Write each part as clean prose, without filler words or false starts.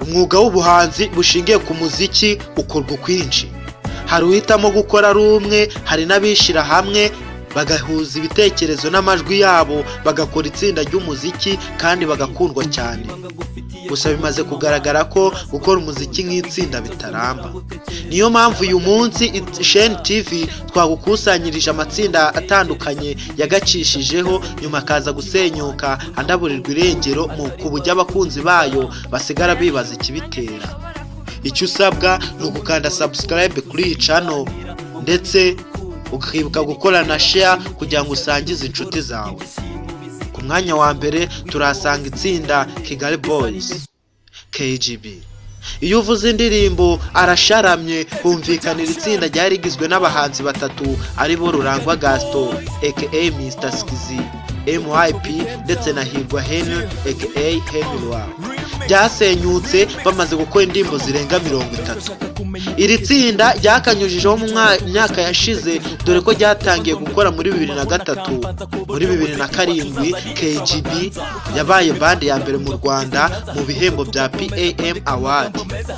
umwuga w'ubuhanzi bushingiye ku muziki ukorwa ukwinshi. Hari uhitamo gukora ari umwe, hari n'abishira hamwe bagahuza ibitekerezo n'amajwi yabo bagakora itsinda ry'umuziki kandi bagakundwa cyane. Gusa bimaze kugaragara ko gukora umuziki nk'itsinda bitaramba. Niyo mpamvu uyu munsi Isheni TV twagukusanyirije amatsinda atandukanye yagacishijeho nyuma akaza gusenyuka andaburirwa irengero ku buryo abakunzi bayo basigara bibaza ikibitera. Icyo usabwa ni ugukanda subscribe kuri iyi channel ndetse ukibuka gukora na share kugira ngo usangize inshuti zawe. Ku mwanya wa mbere turasanga itsinda Kigali Boyz KGB. Iyo uvuze indirimbo arasharamye humvikanira itsinda ryari rigizwe n'abahanzi batatu aribo Rurangwa Gaston aka Mr Skizi MYP ndetse na Hirwa Henry aka Henry. Byasenyutse bamaze gukora indirimbo zirenga 30. Iri tsinda ryakanyujijeho mu myaka yashize dore ko ryatangiye gukora muri 2003. Muri 2007 KGB yabaye band ya mbere mu Rwanda mu bihembo bya PAM Award.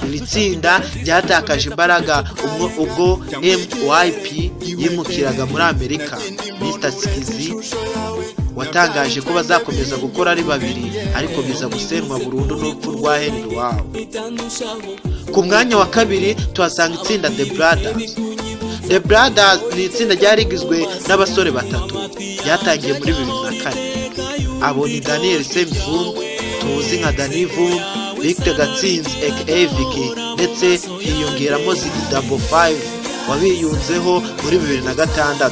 Iri tsinda ryatakaje imbaraga ubwo MYP yimukiraga muri Amerika. Mr Skizi watangaje ko bazakomeza gukora ari babiri ariko biza gusenwa burundu n'urupfu rwa Henry wabo. Ku mwanya wa kabiri tuhasanga itsinda The Brothers. The Brothers ni itsinda ryari rigizwe n'abasore batatu, ryatangiye muri 2004. Abo ni Daniel Semivumbi tuzi nka Dani Vumbi, Victor Gatsinzi aka Vicky ndetse hiyongeramo Ziggy Double 5 wabiyunzeho muri 2006.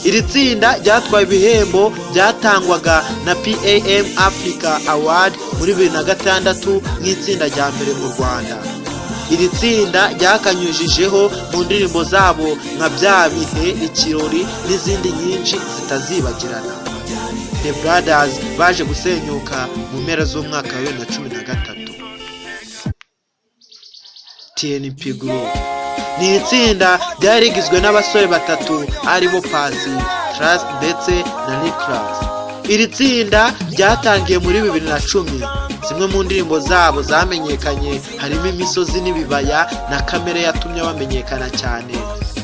Iri tsinda ryatwaye ibihembo byatangwaga na PAM Africa Award muri 2006 nk'itsinda rya mbere mu Rwanda. Iri tsinda ryakanyujijeho mu ndirimbo zabo nka Bya Bihe, Ikirori n'izindi nyinshi zitazibagirana. The Brothers baje gusenyuka mu mpera z'umwaka wa 2013. TNP Group ni itsinda ryari rigizwe n'abasore batatu aribo Pasi, Trust ndetse na Nicholas. Iri tsinda ryatangiye muri 2010. Zimwe mu ndirimbo zabo zamenyekanye harimo Imisozi n'Ibibaya na Kamere yatumye bamenyekana cyane.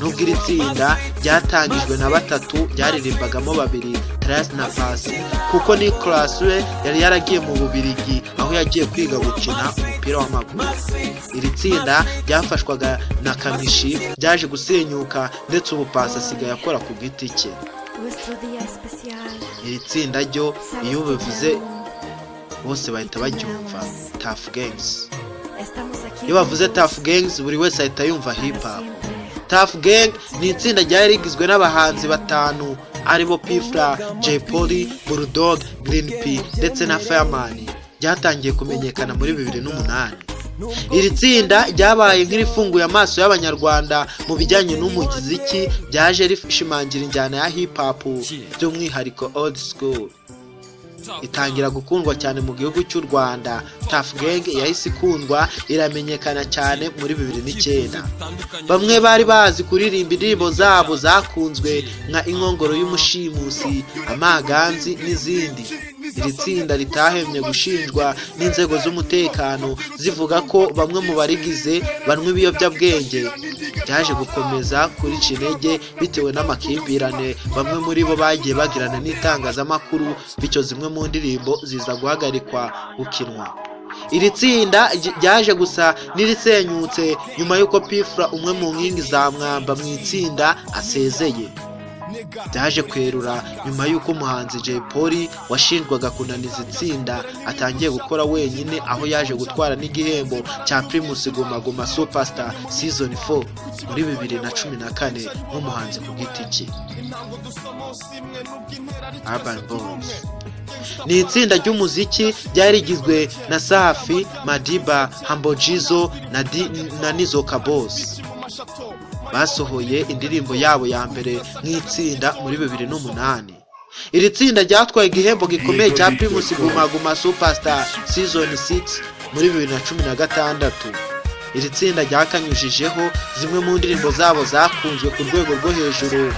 Nubwo iri tsinda ryatangijwe na batatu ryaririmbagamo babiri, Trust na Pasi, kuko Nicholas we yari yaragiye mu Bubiligi aho yagiye kwiga gukina umupira w'amaguru. Iri tsinda ryafashwaga na Kamishi byaje gusenyuka ndetse ubu Pasi asigaye akora ku giti cye. Iri tsinda ryo iyo bivuze bose bahita baryumva Tuff Gangs. Iyo bavuze Tuff Gangs buri wese ahita yumva hip hop. Tuff Gang ni itsinda ryari rigizwe n'abahanzi batanu aribo P-Fla, J Polly, Bulldog, Green P ndetse na Fireman. Ryatangiye kumenyekana muri 2008. Iri tsinda ryabaye nk'irifunguye amaso y'abanyarwanda mu bijyanye n'umuziki, byaje rishimangira injyana ya hip hop by'umwihariko old school. Itangira gukundwa cyane mu gihugu cy'u Rwanda. Tuff Gang yahise ikundwa iramenyekana cyane muri 2009. Bamwe bari bazi kuririmba indirimbo zabo zakunzwe nka Inkongoro y'Umushimusi, Amaganzi n'izindi. Iri tsinda ritahemye gushinjwa n'inzego z'umutekano zivuga ko bamwe mu barigize banywa ibiyobyabwenge. Byaje gukomeza kuri Cinege bitewe n'amakimbirane bamwe muri bo bagiye bagirana n'itangazamakuru, bityo zimwe mu ndirimbo ziza guhagarikwa gukinwa. Iri tsinda ryaje gusa n'irisenyutse nyuma y'uko P-Fla umwe mu nkingi za mwamba mu itsinda asezeye. Byaje kwerura nyuma y'uko umuhanzi J Polly washinjwaga kunaniza itsinda atangiye gukora wenyine, aho yaje gutwara n'igihembo cya Primus Guma Guma Superstar Season 4 muri 2014 nk'umuhanzi ku giti cye. Urban Boyz ni itsinda ry'umuziki ryari rigizwe na Safi, Madiba, Hambojizo na Nizo Kabos. Basohoye indirimbo yabo ya mbere nk'itsinda muri 2008. Iri tsinda ryatwaye igihembo gikomeye cya Primus Guma Guma Superstar Season 6 muri 2016. Iri tsinda ryakanyujijeho zimwe mu ndirimbo zabo zakunzwe ku rwego rwo hejuru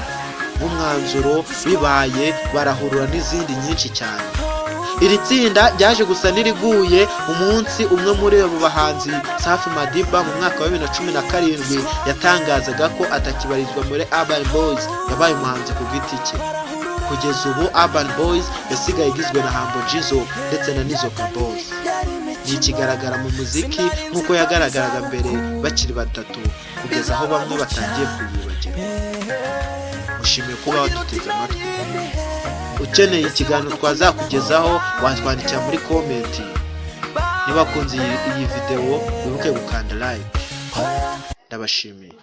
nk'Umwanzuro, Bibaye, Barahurura n'izindi nyinshi cyane. iri tsinda ryaje gusa n'iriguye umunsi umwe muri abo bahanzi Safi Madiba mu mwaka wa 2017 yatangazaga ko atakibarizwa muri Urban Boyz, yabaye umuhanzi ku giti cye. Kugeza ubu Urban Boyz yasigaye igizwe na Humble Jizzo ndetse na Nizoka Boss. Ni ikigaragara mu muziki nk'uko yagaragaraga mbere bakiri batatu, kugeza aho bamwe batangiye kuyibagirwa. Mushimiye kuba waduteze amatwi. Ukeneye ikiganiro twazakugezaho watwandikira muri komenti. Niba kunze iyi video wibuke gukanda like. Ndabashimiye.